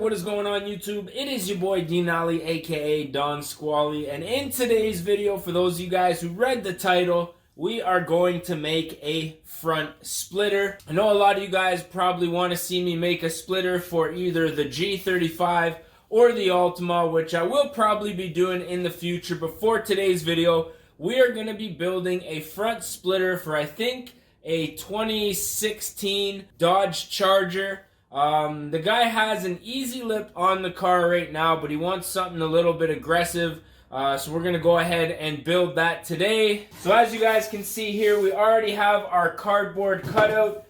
what is going on YouTube? It is your boy Denali, aka Don Squally, and in today's video, for those of you guys who read the title, we are going to make a front splitter. I know a lot of you guys probably want to see me make a splitter for either the G35 or the Ultima, which I will probably be doing in the future, but for today's video, we are going to be building a front splitter for, I think, a 2016 Dodge Charger. The guy has an easy lip on the car right now, but he wants something a little bit aggressive. So we're going to go ahead and build that today. So as you guys can see here, we already have our cardboard cutout.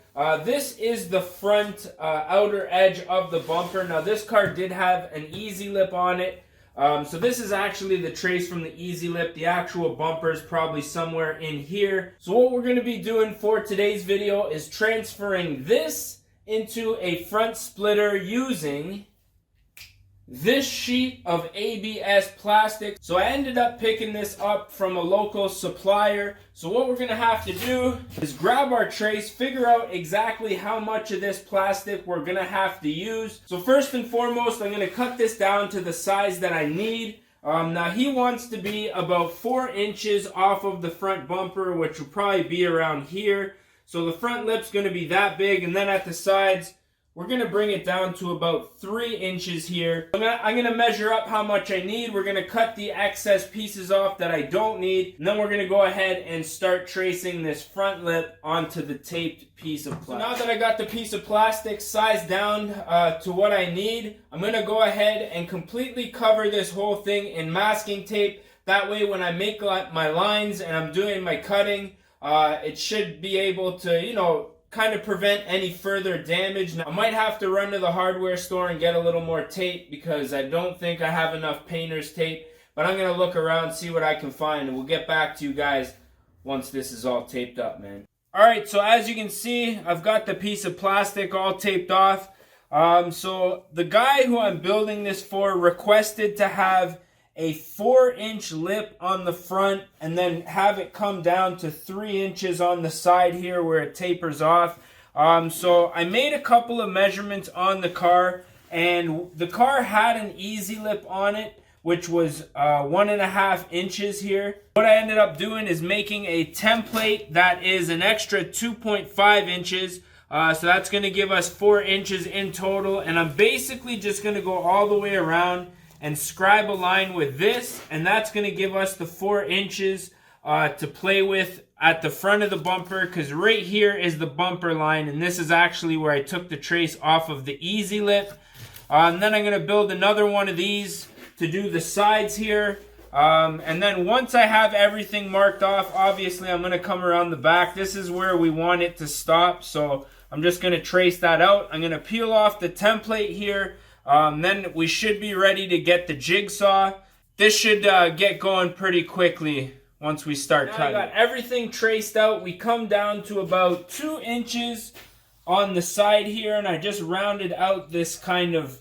This is the front outer edge of the bumper. Now this car did have an easy lip on it. So this is actually the trace from the easy lip. The actual bumper is probably somewhere in here. So what we're going to be doing for today's video is transferring this into a front splitter using this sheet of ABS plastic. So I ended up picking this up from a local supplier. So what we're going to have to do is grab our trace, figure out exactly how much of this plastic we're going to have to use. So first and foremost, I'm going to cut this down to the size that I need. Now he wants to be about 4 inches off of the front bumper, which will probably be around here. So the front lip's going to be that big, and then at the sides, we're going to bring it down to about 3 inches here. I'm going to measure up how much I need. We're going to cut the excess pieces off that I don't need, and then we're going to go ahead and start tracing this front lip onto the taped piece of plastic. So now that I got the piece of plastic sized down to what I need, I'm going to go ahead and completely cover this whole thing in masking tape. That way when I make my lines and I'm doing my cutting, it should be able to, kind of prevent any further damage. Now, I might have to run to the hardware store and get a little more tape because I don't think I have enough painter's tape, but I'm going to look around, see what I can find, and we'll get back to you guys once this is all taped up, man. Alright, so as you can see, I've got the piece of plastic all taped off. So the guy who I'm building this for requested to have a 4-inch lip on the front and then have it come down to 3 inches on the side here where it tapers off. So I made a couple of measurements on the car, and the car had an easy lip on it, which was 1.5 inches here. What I ended up doing is making a template that is an extra 2.5 inches. So that's going to give us 4 inches in total, and I'm basically just going to go all the way around and scribe a line with this, and that's going to give us the 4 inches to play with at the front of the bumper, because right here is the bumper line, and this is actually where I took the trace off of the easy lip. And then I'm going to build another one of these to do the sides here. And then once I have everything marked off, obviously I'm going to come around the back. This is where we want it to stop, so I'm just going to trace that out. I'm going to peel off the template here. Then we should be ready to get the jigsaw. This should get going pretty quickly once we start cutting. I got everything traced out. We come down to about 2 inches on the side here, and I just rounded out this kind of,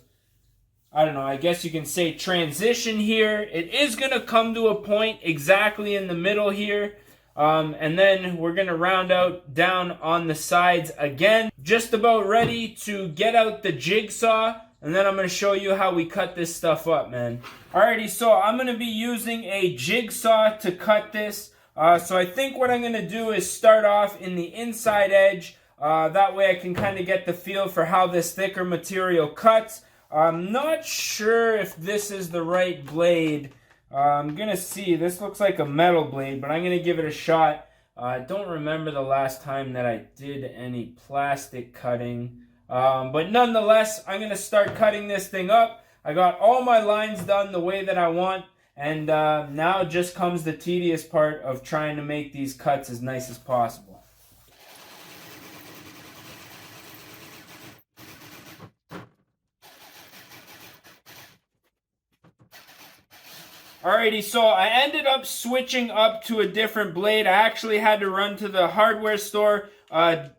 I don't know, I guess you can say transition here. It is going to come to a point exactly in the middle here. And then we're going to round out down on the sides again. Just about ready to get out the jigsaw. And then I'm going to show you how we cut this stuff up, man. Alrighty, so I'm going to be using a jigsaw to cut this. So I think what I'm going to do is start off in the inside edge. That way I can kind of get the feel for how this thicker material cuts. I'm not sure if this is the right blade. I'm going to see. This looks like a metal blade, but I'm going to give it a shot. I don't remember the last time that I did any plastic cutting. But nonetheless, I'm going to start cutting this thing up. I got all my lines done the way that I want, and now just comes the tedious part of trying to make these cuts as nice as possible. Alrighty, so I ended up switching up to a different blade. I actually had to run to the hardware store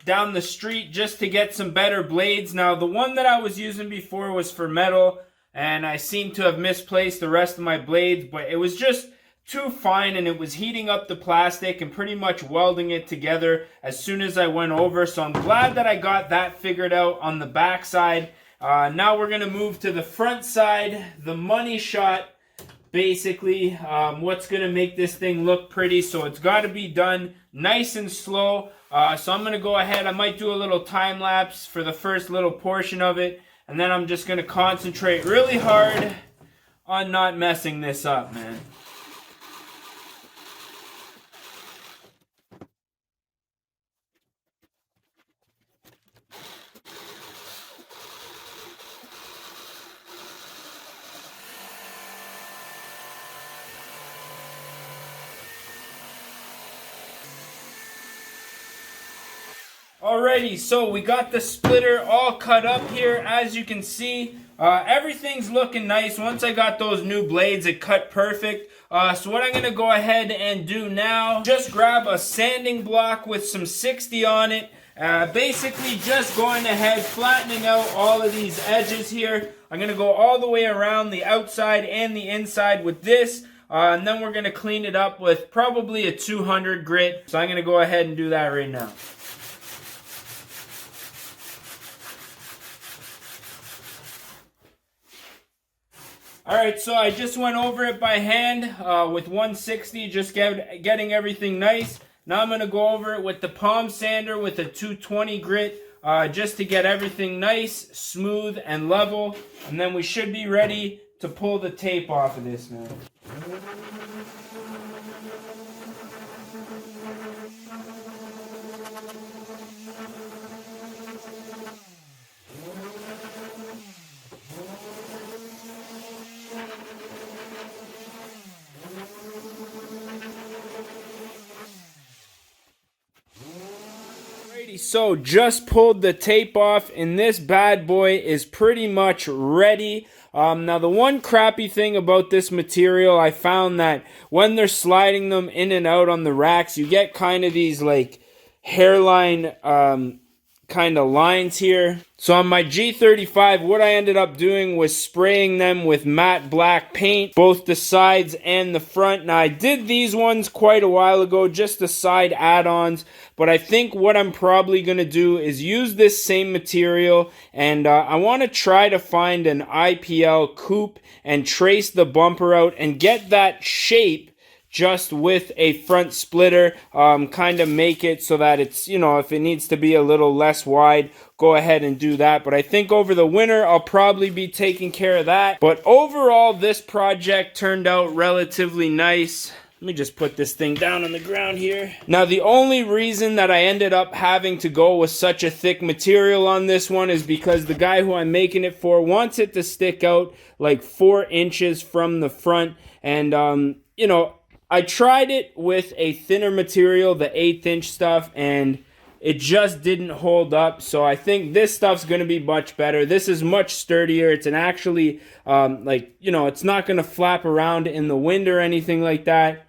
down the street just to get some better blades. Now, the one that I was using before was for metal, and I seem to have misplaced the rest of my blades, but it was just too fine, and it was heating up the plastic and pretty much welding it together as soon as I went over. So I'm glad that I got that figured out on the back side. Now we're going to move to the front side, the money shot, basically, what's going to make this thing look pretty. So it's got to be done nice and slow. So I'm going to go ahead. I might do a little time lapse for the first little portion of it. And then I'm just going to concentrate really hard on not messing this up, man. Alrighty, so we got the splitter all cut up here. As you can see, everything's looking nice. Once I got those new blades, it cut perfect. So what I'm going to go ahead and do now, just grab a sanding block with some 60 on it. Basically just going ahead, flattening out all of these edges here. I'm going to go all the way around the outside and the inside with this. And then we're going to clean it up with probably a 200 grit. So I'm going to go ahead and do that right now. Alright, so I just went over it by hand with 160, just getting everything nice. Now I'm going to go over it with the palm sander with a 220 grit just to get everything nice, smooth, and level. And then we should be ready to pull the tape off of this, man. So just pulled the tape off and this bad boy is pretty much ready. Now the one crappy thing about this material, I found that when they're sliding them in and out on the racks, you get kind of these like hairline kind of lines here. So on my G35, what I ended up doing was spraying them with matte black paint, both the sides and the front. Now I did these ones quite a while ago, just the side add-ons, but I think what I'm probably going to do is use this same material, and I want to try to find an IPL coupe and trace the bumper out and get that shape just with a front splitter, kind of make it so that it's, you know, if it needs to be a little less wide, go ahead and do that. But I think over the winter, I'll probably be taking care of that. But overall, this project turned out relatively nice. Let me just put this thing down on the ground here. Now, the only reason that I ended up having to go with such a thick material on this one is because the guy who I'm making it for wants it to stick out like 4 inches from the front. And, you know, I tried it with a thinner material, the 1/8 inch stuff, and it just didn't hold up. So I think this stuff's going to be much better. This is much sturdier. It's an actually, like, you know, it's not going to flap around in the wind or anything like that.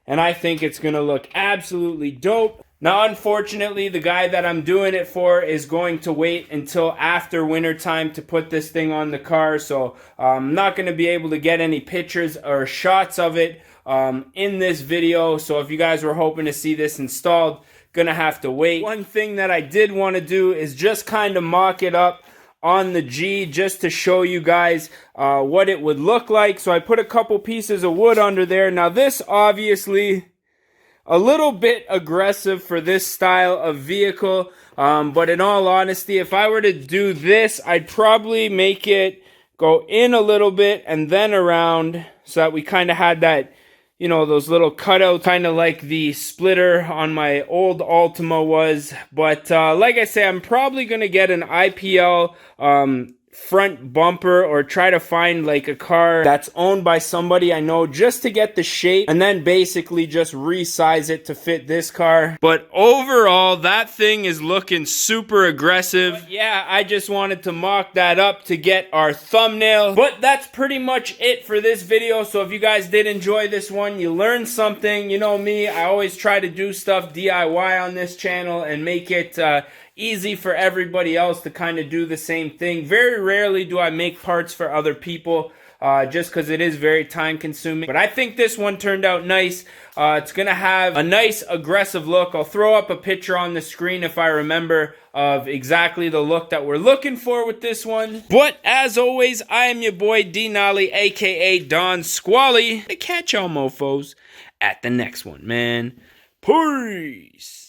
And I think it's going to look absolutely dope. Now, unfortunately, the guy that I'm doing it for is going to wait until after winter time to put this thing on the car. So I'm not going to be able to get any pictures or shots of it in this video. So if you guys were hoping to see this installed, gonna have to wait. One thing that I did want to do is just kind of mock it up on the G just to show you guys what it would look like. So I put a couple pieces of wood under there. Now this obviously a little bit aggressive for this style of vehicle, but in all honesty, if I were to do this, I'd probably make it go in a little bit and then around so that we kind of had that, you know, those little cutouts, kind of like the splitter on my old Altima was. But like I say, I'm probably going to get an IPL front bumper or try to find like a car that's owned by somebody I know just to get the shape and then basically just resize it to fit this car. But overall, that thing is looking super aggressive. But yeah, I just wanted to mock that up to get our thumbnail. But that's pretty much it for this video. So if you guys did enjoy this one, you learned something, you know me, I always try to do stuff DIY on this channel and make it easy for everybody else to kind of do the same thing. Very rarely do I make parts for other people. just because it is very time consuming. But I think this one turned out nice. It's going to have a nice aggressive look. I'll throw up a picture on the screen if I remember of exactly the look that we're looking for with this one. But as always, I am your boy D Nolly, aka Don Squally. To catch y'all mofos at the next one, man. Peace.